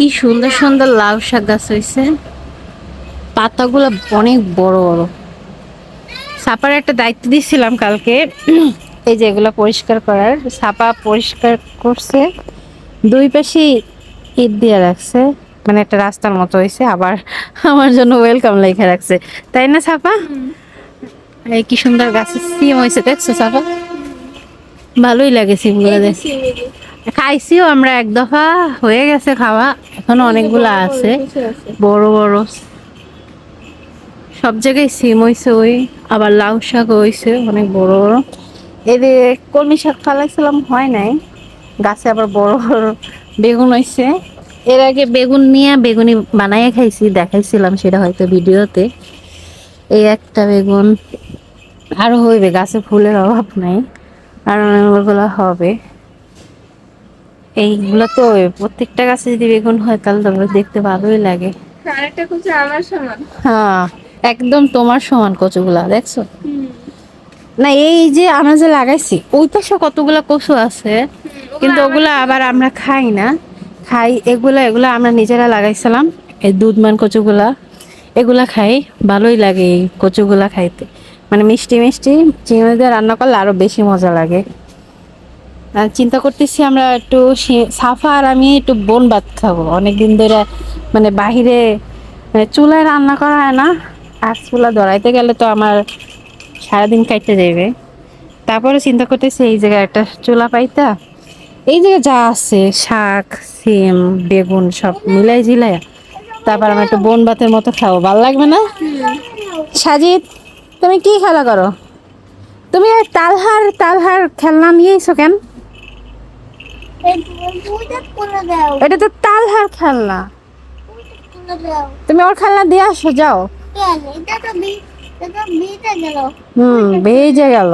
কি সুন্দর সুন্দর লাউ শাক গাছ হয়েছে, পাতাগুলো অনেক বড় বড়। সাপার একটা দায়িত্ব দিয়েছিলাম কালকে, এই যে এগুলো পরিষ্কার করার। সাপা পরিষ্কার করছে, দুই পাশে ইট দিয়ে রাখছে, মানে একটা রাস্তার মতো হয়েছে। আবার আমার জন্য ওয়েলকাম লেখা রাখছে, তাই না সাপা? এই কি সুন্দর গাছের সিম হয়েছে, দেখছো সাপা? ভালোই লাগে সিমগুলো দেখে। খাইছিও আমরা, এক দফা হয়ে গেছে খাওয়া, এখনো অনেকগুলা আছে বড় বড়। সব জায়গায় সিম হয়েছে, ওই আবার লাউ শাক হয়েছে অনেক বড় বড়। এদের কলমি শাক ফালাইছিলাম, হয় নাই। গাছে আবার বড় বড় বেগুন হয়েছে। এর আগে বেগুন নিয়ে বেগুনি বানাইয়া খাইছি, দেখাইছিলাম সেটা হয়তো ভিডিওতে। এই একটা বেগুন আরো হইবে, গাছে ফুলের অভাব নাই, আর অনেকগুলো হবে। এইগুলো তো প্রত্যেকটা গাছে যদি বেগুন হয় তাহলে তো দেখতে ভালোই লাগে। আরেকটা কচু আমার সমান। হ্যাঁ, একদম তোমার সমান কচুগুলা, দেখছো? না, এই যে আমরা যে লাগাইছি ওই পাশে কতগুলা কচু আছে, কিন্তু ওগুলা আবার আমরা খাই না। খাই এগুলা আমরা নিজেরা লাগাইছিলাম, এই দুধমান কচুগুলা, এগুলা খাই। ভালোই লাগে এই কচুগুলা খাইতে, মানে মিষ্টি মিষ্টি চিংড়ি দিয়ে রান্না করলে আরো বেশি মজা লাগে। আর চিন্তা করতেছি আমরা একটু সাফা আর আমি একটু বোন ভাত খাবো অনেকদিন ধরে, মানে বাহিরে মানে চুলায় রান্না করা হয় না। আর চুলা ধরাইতে গেলে তো আমার সারাদিন কাটতে যাবে। তারপরে চিন্তা করতেছি এই জায়গায় একটা চুলা পাইতা, এই জায়গায় যা আছে শাক সিম বেগুন সব মিলাই ঝিলাই, তারপর আমি একটু বোন ভাতের মতো খাবো, ভালো লাগবে না? সাজিদ, তুমি কি খেলা করো? তুমি ওই তালহার তালহার খেলনা নিয়েছো কেন? এটা তো তালহার খেলনা, তুমি ওর খেলনা দিয়ে আসো, যাও। বেজে গেল।